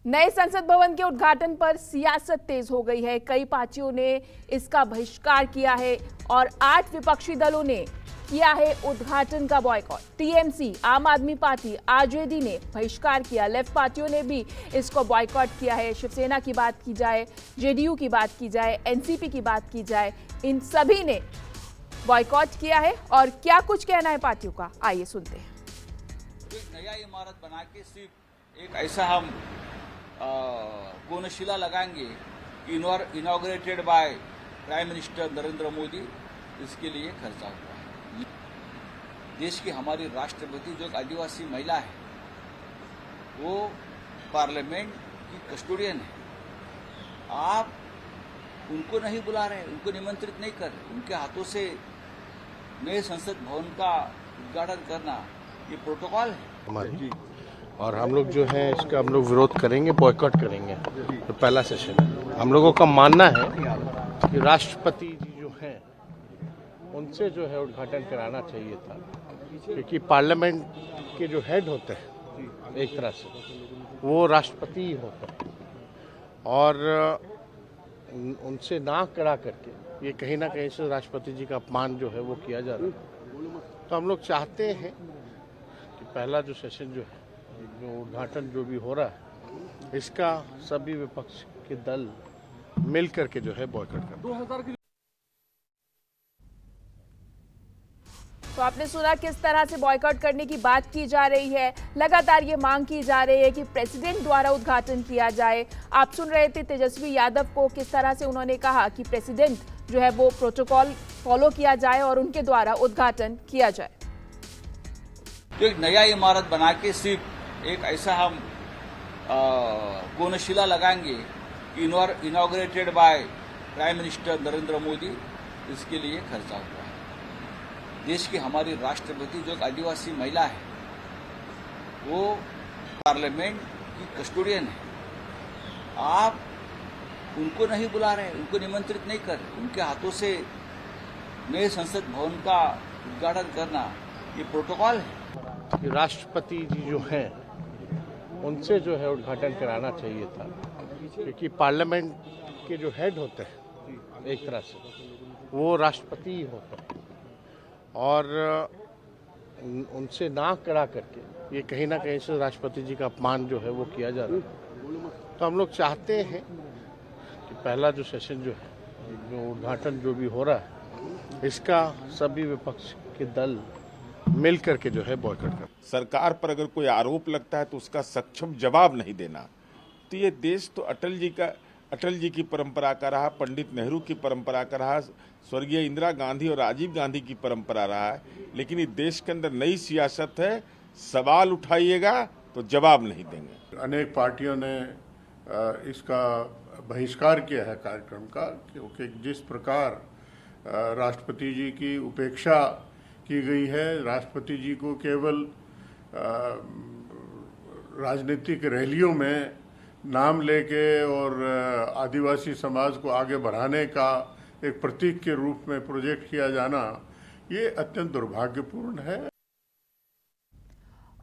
नए संसद भवन के उद्घाटन पर सियासत तेज हो गई है। कई पार्टियों ने इसका बहिष्कार किया है और 8 विपक्षी दलों ने किया है उद्घाटन का बॉयकॉट। टीएमसी, आम आदमी पार्टी, आरजेडी ने बहिष्कार किया। लेफ्ट पार्टियों ने भी इसको बॉयकॉट किया है। शिवसेना की बात की जाए, जेडीयू की बात की जाए, एनसीपी की बात की जाए, इन सभी ने बॉयकॉट किया है। और क्या कुछ कहना है पार्टियों का, आइए सुनते हैं। एक नया इमारत बना के सिर्फ एक ऐसा हम कोनशिला लगाएंगे inaugurated by prime minister Narendra Modi, इसके लिए खर्चा हुआ है। देश की हमारी राष्ट्रपति जो एक आदिवासी महिला है, वो पार्लियामेंट की कस्टोडियन है। आप उनको नहीं बुला रहे, उनको निमंत्रित नहीं कर रहे, उनके हाथों से नए संसद भवन का उद्घाटन करना ये प्रोटोकॉल है हमारी। और हम लोग जो है इसका हम लोग विरोध करेंगे, बॉयकॉट करेंगे। तो पहला सेशन है। हम लोगों का मानना है कि राष्ट्रपति जी जो हैं उनसे जो है उद्घाटन कराना चाहिए था, क्योंकि पार्लियामेंट के जो हेड होते हैं एक तरह से वो राष्ट्रपति ही होते हैं, और उनसे ना करा करके ये कहीं ना कहीं से राष्ट्रपति जी का अपमान जो है वो किया जा रहा है। तो हम लोग चाहते हैं कि पहला जो सेशन जो है, जो उद्घाटन जो भी हो रहा है, इसका सभी विपक्ष के दल मिल करके जो है बॉयकॉट करना। तो आपने सुना किस तरह से बॉयकॉट करने की बात की जा रही है। लगातार ये मांग की जा रही है कि प्रेसिडेंट द्वारा उद्घाटन किया जाए। आप सुन रहे थे तेजस्वी यादव को, किस तरह से उन्होंने कहा कि प्रेसिडेंट जो है वो प्रोटोकॉल फॉलो किया जाए और उनके द्वारा उद्घाटन किया जाए। तो एक नया इमारत बना के सिर्फ एक ऐसा हम कोनशिला लगाएंगे inaugurated by prime minister Narendra Modi, इसके लिए खर्चा हुआ है। देश की हमारी राष्ट्रपति जो एक आदिवासी महिला है, वो पार्लियामेंट की कस्टोडियन है। आप उनको नहीं बुला रहे, उनको निमंत्रित नहीं कर रहे, उनके हाथों से नए संसद भवन का उद्घाटन करना ये प्रोटोकॉल है। कि राष्ट्रपति जी जो हैं उनसे जो है उद्घाटन कराना चाहिए था, क्योंकि पार्लियामेंट के जो हेड होते हैं एक तरह से वो राष्ट्रपति ही होते हैं, और उनसे ना करा करके ये कहीं ना कहीं से राष्ट्रपति जी का अपमान जो है वो किया जा रहा है। तो हम लोग चाहते हैं कि पहला जो सेशन जो है, जो उद्घाटन जो भी हो रहा है, इसका सभी विपक्ष के दल मिल करके जो है बॉयकॉट करना। सरकार पर अगर कोई आरोप लगता है तो उसका सक्षम जवाब नहीं देना। तो ये देश तो अटल जी की परंपरा का रहा, पंडित नेहरू की परंपरा का रहा, स्वर्गीय इंदिरा गांधी और राजीव गांधी की परंपरा रहा है। लेकिन इस देश के अंदर नई सियासत है, सवाल उठाइएगा तो जवाब नहीं देंगे। अनेक पार्टियों ने इसका बहिष्कार किया है कार्यक्रम का, क्योंकि जिस प्रकार राष्ट्रपति जी की उपेक्षा की गई है, राष्ट्रपति जी को केवल राजनीतिक रैलियों में नाम लेके और आदिवासी समाज को आगे बढ़ाने का एक प्रतीक के रूप में प्रोजेक्ट किया जाना, ये अत्यंत दुर्भाग्यपूर्ण है।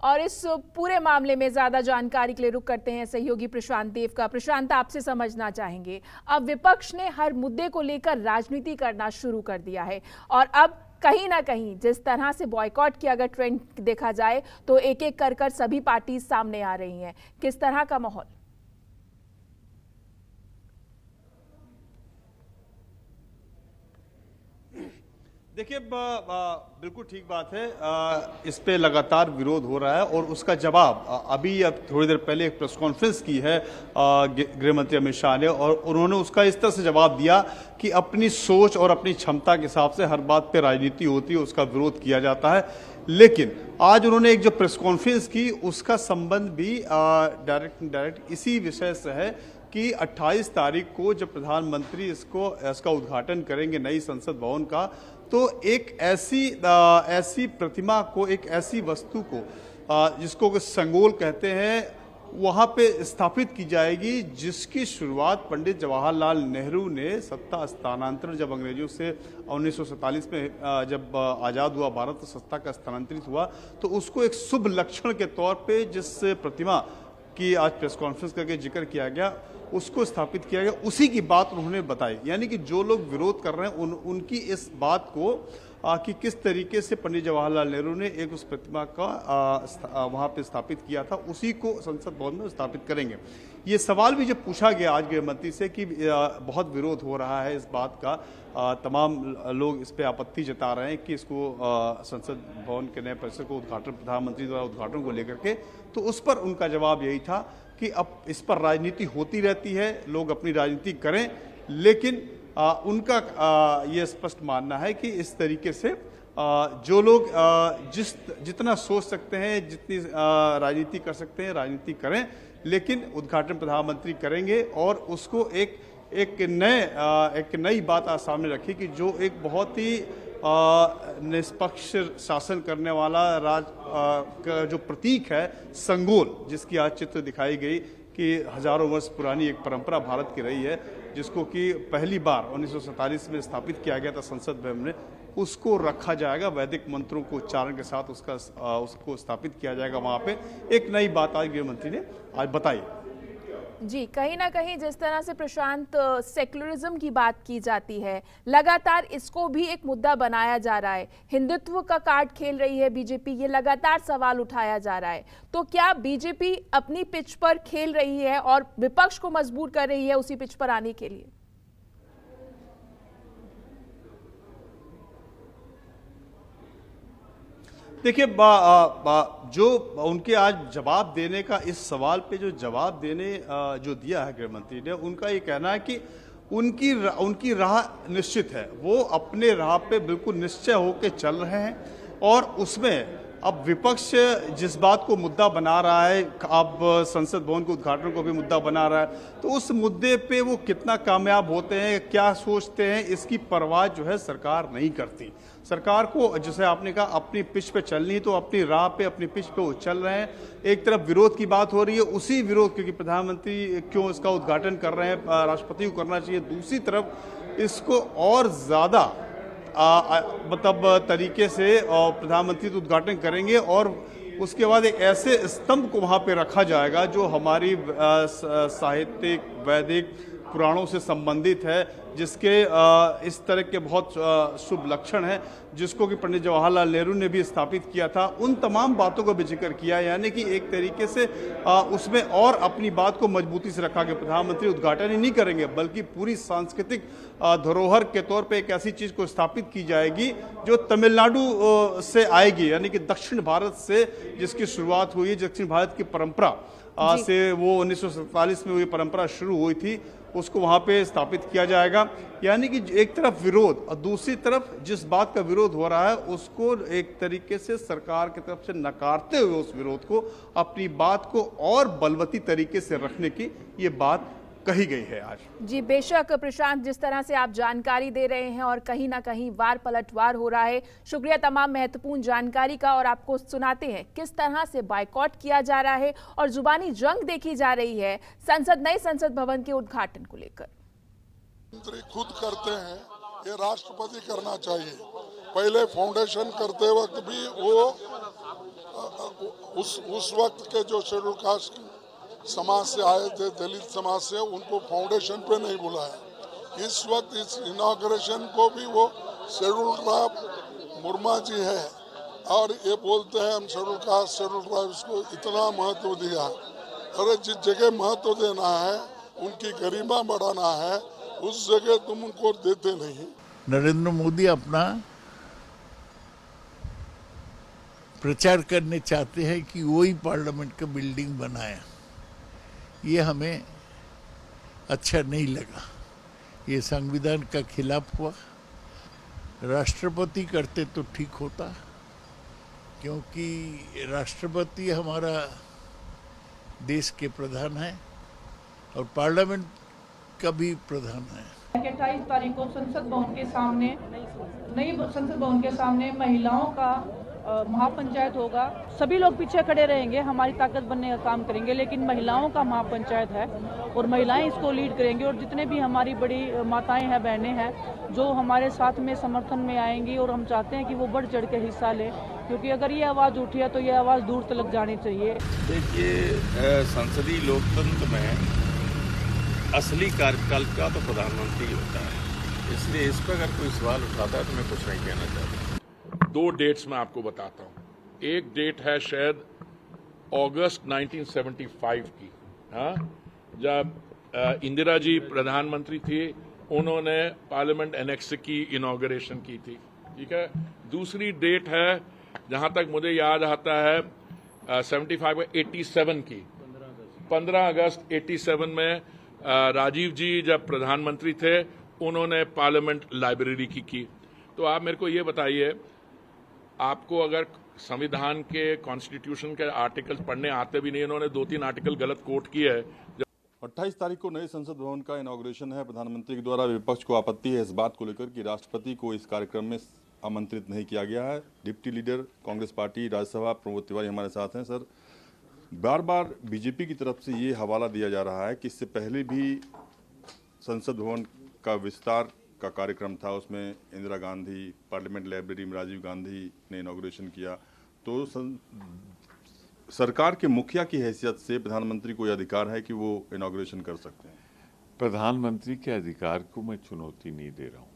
और इस पूरे मामले में ज्यादा जानकारी के लिए रुक करते हैं सहयोगी प्रशांत देव का। प्रशांत, आपसे समझना चाहेंगे, अब विपक्ष ने हर मुद्दे को लेकर राजनीति करना शुरू कर दिया है, और अब कहीं ना कहीं जिस तरह से बॉयकॉट की अगर ट्रेंड देखा जाए तो एक एक कर सभी पार्टी सामने आ रही हैं। किस तरह का माहौल? देखिए, बिल्कुल ठीक बात है। इस पे लगातार विरोध हो रहा है और उसका जवाब अभी अब थोड़ी देर पहले एक प्रेस कॉन्फ्रेंस की है गृह मंत्री अमित शाह ने, और उन्होंने उसका इस तरह से जवाब दिया कि अपनी सोच और अपनी क्षमता के हिसाब से हर बात पे राजनीति होती है, उसका विरोध किया जाता है। लेकिन आज उन्होंने एक जो प्रेस कॉन्फ्रेंस की, उसका संबंध भी डायरेक्ट इसी विषय से है कि 28 तारीख को जब प्रधानमंत्री इसका उद्घाटन करेंगे नई संसद भवन का, तो एक ऐसी प्रतिमा को, एक ऐसी वस्तु को जिसको संगोल कहते हैं, वहां पे स्थापित की जाएगी, जिसकी शुरुआत पंडित जवाहरलाल नेहरू ने सत्ता हस्तांतरण जब अंग्रेजों से 1947 में जब आज़ाद हुआ भारत, तो सत्ता का स्थानांतरित हुआ, तो उसको एक शुभ लक्षण के तौर पे जिस प्रतिमा की आज प्रेस कॉन्फ्रेंस करके जिक्र किया गया, उसको स्थापित किया गया, उसी की बात उन्होंने बताई। यानी कि जो लोग विरोध कर रहे हैं उनकी इस बात को कि किस तरीके से पंडित जवाहरलाल नेहरू ने एक उस प्रतिमा का वहां पे स्थापित किया था, उसी को संसद भवन में स्थापित करेंगे। ये सवाल भी जब पूछा गया आज गृह मंत्री से कि बहुत विरोध हो रहा है इस बात का, तमाम लोग इस पे आपत्ति जता रहे हैं कि इसको संसद भवन के नए परिसर को उद्घाटन, प्रधानमंत्री द्वारा उद्घाटन को लेकर के, तो उस पर उनका जवाब यही था कि अब इस पर राजनीति होती रहती है, लोग अपनी राजनीति करें, लेकिन उनका ये स्पष्ट मानना है कि इस तरीके से जो लोग जितना सोच सकते हैं, जितनी राजनीति कर सकते हैं, राजनीति करें, लेकिन उद्घाटन प्रधानमंत्री करेंगे। और उसको एक नई बात आज सामने रखी कि जो एक बहुत ही निष्पक्ष शासन करने वाला का जो प्रतीक है संगोल, जिसकी आज चित्र दिखाई गई कि हजारों वर्ष पुरानी एक परंपरा भारत की रही है, जिसको कि पहली बार 1947 में स्थापित किया गया था संसद भवन में, उसको रखा जाएगा, वैदिक मंत्रों को उच्चारण के साथ उसको स्थापित किया जाएगा वहां पे। एक नई बात आज गृह मंत्री ने आज बताई। जी, कहीं ना कहीं जिस तरह से प्रशांत सेक्युलरिज्म की बात की जाती है, लगातार इसको भी एक मुद्दा बनाया जा रहा है, हिंदुत्व का कार्ड खेल रही है बीजेपी, ये लगातार सवाल उठाया जा रहा है। तो क्या बीजेपी अपनी पिच पर खेल रही है और विपक्ष को मजबूर कर रही है उसी पिच पर आने के लिए? देखिए, जो उनके आज जवाब देने का, इस सवाल पे जो जवाब देने जो दिया है गृह मंत्री ने, उनका ये कहना है कि उनकी राह निश्चित है, वो अपने राह पे बिल्कुल निश्चय होकर चल रहे हैं। और उसमें अब विपक्ष जिस बात को मुद्दा बना रहा है, अब संसद भवन के उद्घाटन को भी मुद्दा बना रहा है, तो उस मुद्दे पे वो कितना कामयाब होते हैं, क्या सोचते हैं, इसकी परवाह जो है सरकार नहीं करती। सरकार को, जैसे आपने कहा, अपनी पिच पे चलनी, तो अपनी राह पे, अपनी पिच पे वो चल रहे हैं। एक तरफ विरोध की बात हो रही है, उसी विरोध, क्योंकि प्रधानमंत्री क्यों इसका उद्घाटन कर रहे हैं, राष्ट्रपति को करना चाहिए। दूसरी तरफ इसको और ज्यादा मतलब तरीके से प्रधानमंत्री तो उद्घाटन करेंगे और उसके बाद एक ऐसे स्तंभ को वहां पे रखा जाएगा जो हमारी साहित्यिक, वैदिक पुराणों से संबंधित है, जिसके इस तरह के बहुत शुभ लक्षण हैं, जिसको कि पंडित जवाहरलाल नेहरू ने भी स्थापित किया था। उन तमाम बातों का भी जिक्र किया, यानी कि एक तरीके से उसमें और अपनी बात को मजबूती से रखा कि प्रधानमंत्री उद्घाटन ही नहीं करेंगे, बल्कि पूरी सांस्कृतिक धरोहर के तौर पे एक ऐसी चीज को स्थापित की जाएगी जो तमिलनाडु से आएगी, यानी कि दक्षिण भारत से जिसकी शुरुआत हुई, दक्षिण भारत की परंपरा से वो 1947 में वो ये परंपरा शुरू हुई थी, उसको वहां पे स्थापित किया जाएगा। यानी कि एक तरफ विरोध और दूसरी तरफ जिस बात का विरोध हो रहा है उसको एक तरीके से सरकार की तरफ से नकारते हुए उस विरोध को, अपनी बात को और बलवती तरीके से रखने की ये बात कही गई है आज। जी बेशक प्रशांत, जिस तरह से आप जानकारी दे रहे हैं और कहीं ना कहीं वार पलटवार हो रहा है, शुक्रिया तमाम महत्वपूर्ण जानकारी का। और आपको सुनाते हैं किस तरह से बायकॉट किया जा रहा है और जुबानी जंग देखी जा रही है नए संसद भवन के उद्घाटन को लेकर। मंत्री खुद करते हैं, ये राष्ट्रपति करना चाहिए। पहले फाउंडेशन करते वक्त भी वो उस वक्त के जो शेड्यूल कास्ट समाज से आए थे, दलित समाज से, उनको फाउंडेशन पे नहीं बुलाया। इस वक्त इस इनॉग्रेशन को भी वो शेड्यूल ट्राइब मुर्मा जी है और ये बोलते हैं हम शेड्यूल कास्ट, शेड्यूल ट्राइब्स को इतना महत्व दिया। अरे जिस जगह महत्व देना है, उनकी गरिमा बढ़ाना है, उस जगह तुम उनको देते नहीं। नरेंद्र मोदी अपना प्रचार करने चाहते हैं कि वही पार्लियामेंट का बिल्डिंग बनाया, ये हमें अच्छा नहीं लगा। ये संविधान का खिलाफ हुआ। राष्ट्रपति करते तो ठीक होता, क्योंकि राष्ट्रपति हमारा देश के प्रधान है और पार्लियामेंट का भी प्रधान है। 28 तारीख को संसद भवन के सामने, नई संसद भवन के सामने महिलाओं का महापंचायत होगा। सभी लोग पीछे खड़े रहेंगे, हमारी ताकत बनने का काम करेंगे, लेकिन महिलाओं का महापंचायत है और महिलाएं इसको लीड करेंगी। और जितने भी हमारी बड़ी माताएं हैं, बहनें हैं, जो हमारे साथ में समर्थन में आएंगी, और हम चाहते हैं कि वो बढ़ चढ़ के हिस्सा लें, क्योंकि अगर ये आवाज़ उठी है तो ये आवाज़ दूर तक जानी चाहिए। देखिए, संसदीय लोकतंत्र में असली कार्यकाल का तो प्रधानमंत्री होता है, इसलिए इस पर अगर कोई सवाल उठाता है तो मैं कुछ नहीं कहना चाहता। 2 डेट्स मैं आपको बताता हूँ। एक डेट है शायद अगस्त 1975 की, हाँ, जब इंदिरा जी प्रधानमंत्री थी, उन्होंने पार्लियामेंट एनेक्स की इनॉग्रेशन की थी, ठीक है। दूसरी डेट है जहां तक मुझे याद आता है 75 87 की, 15 अगस्त 87 में राजीव जी जब प्रधानमंत्री थे, उन्होंने पार्लियामेंट लाइब्रेरी की। तो आप मेरे को ये बताइए, आपको अगर संविधान के कॉन्स्टिट्यूशन के आर्टिकल्स पढ़ने आते भी नहीं, इन्होंने 2-3 आर्टिकल गलत कोट किए है। 28 तारीख को नए संसद भवन का इनॉग्रेशन है। प्रधानमंत्री के द्वारा विपक्ष को आपत्ति है इस बात को लेकर कि राष्ट्रपति को इस कार्यक्रम में आमंत्रित नहीं किया गया है। Deputy leader Congress party Rajya Sabha Pramod Tiwari हमारे साथ हैं। सर, बार बार बीजेपी की तरफ से ये हवाला दिया जा रहा है कि इससे पहले भी संसद भवन का विस्तार का कार्यक्रम था, उसमें इंदिरा गांधी, पार्लियामेंट लाइब्रेरी में राजीव गांधी ने इनॉग्रेशन किया, तो सरकार के मुखिया की हैसियत से प्रधानमंत्री को यह अधिकार है कि वो इनॉग्रेशन कर सकते हैं। प्रधानमंत्री के अधिकार को मैं चुनौती नहीं दे रहा हूँ,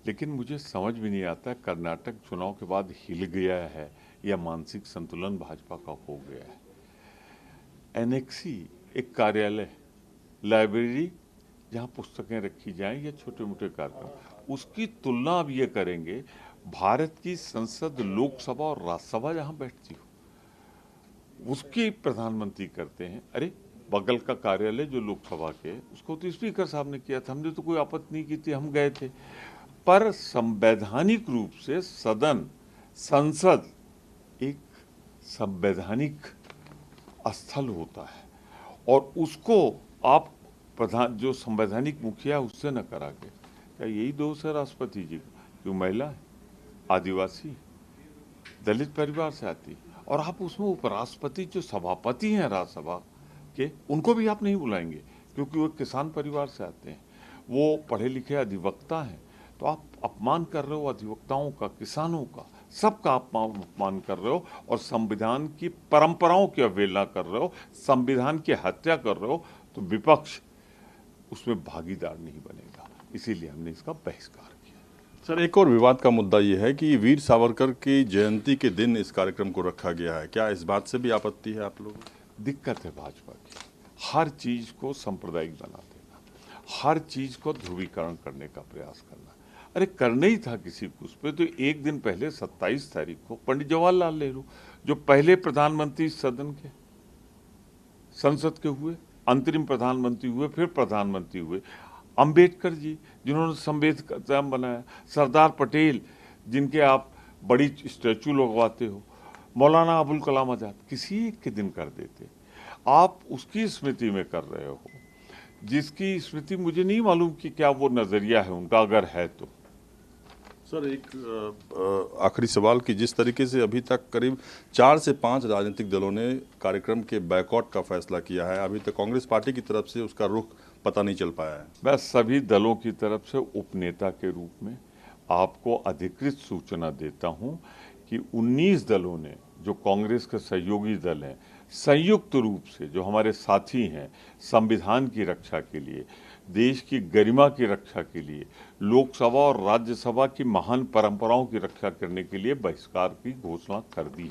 लेकिन मुझे समझ भी नहीं आता कर्नाटक चुनाव के बाद हिल गया है या मानसिक संतुलन भाजपा का हो गया है। एनेक्सी एक कार्यालय, लाइब्रेरी जहाँ पुस्तकें रखी जाएं या छोटे मोटे कार्यक्रम, उसकी तुलना अब ये करेंगे भारत की संसद, लोकसभा और राज्यसभा जहाँ बैठती हो, उसकी प्रधानमंत्री करते हैं। अरे बगल का कार्यालय जो लोकसभा के, उसको तो स्पीकर साहब ने किया था, हमने तो कोई आपत्ति नहीं की थी, हम गए थे। पर संवैधानिक रूप से सदन, संसद एक संवैधानिक स्थल होता है, और उसको आप प्रधान जो संवैधानिक मुखिया उससे न करा के, क्या यही दोष है राष्ट्रपति जी का? जो महिला है, आदिवासी, दलित परिवार से आती, और आप उसमें उपराष्ट्रपति जो सभापति हैं राज्यसभा के, उनको भी आप नहीं बुलाएंगे क्योंकि वो किसान परिवार से आते हैं, वो पढ़े लिखे अधिवक्ता हैं। तो आप अपमान कर रहे हो अधिवक्ताओं का, किसानों का, सबका अपमान कर रहे हो, और संविधान की परंपराओं की अवहेलना कर रहे हो, संविधान की हत्या कर रहे हो। तो विपक्ष उसमें भागीदार नहीं बनेगा, इसीलिए हमने इसका बहिष्कार किया। सर, एक और विवाद का मुद्दा ये है कि वीर सावरकर की जयंती के दिन इस कार्यक्रम को रखा गया है, क्या इस बात से भी आपत्ति है आप लोगों को? दिक्कत है भाजपा की, हर चीज को सांप्रदायिक बना देना, हर चीज को ध्रुवीकरण करने का प्रयास करना। अरे करना ही था किसी को उस पर, तो एक दिन पहले 27 तारीख को पंडित जवाहरलाल नेहरू, जो पहले प्रधानमंत्री सदन के, संसद के हुए, अंतरिम प्रधानमंत्री हुए, फिर प्रधानमंत्री हुए, अंबेडकर जी जिन्होंने संविधान बनाया, सरदार पटेल जिनके आप बड़ी स्टैचू लगवाते हो, मौलाना अबुल कलाम आजाद, किसी एक के दिन कर देते। आप उसकी स्मृति में कर रहे हो, जिसकी स्मृति मुझे नहीं मालूम कि क्या वो नजरिया है उनका, अगर है तो। सर, एक आखिरी सवाल कि जिस तरीके से अभी तक करीब 4 से 5 राजनीतिक दलों ने कार्यक्रम के बायकॉट का फैसला किया है, अभी तक कांग्रेस पार्टी की तरफ से उसका रुख पता नहीं चल पाया है। मैं सभी दलों की तरफ से उपनेता के रूप में आपको अधिकृत सूचना देता हूं कि 19 दलों ने, जो कांग्रेस के सहयोगी दल हैं, संयुक्त रूप से, जो हमारे साथी हैं, संविधान की रक्षा के लिए, देश की गरिमा की रक्षा के लिए, लोकसभा और राज्यसभा की महान परंपराओं की रक्षा करने के लिए बहिष्कार की घोषणा कर दी।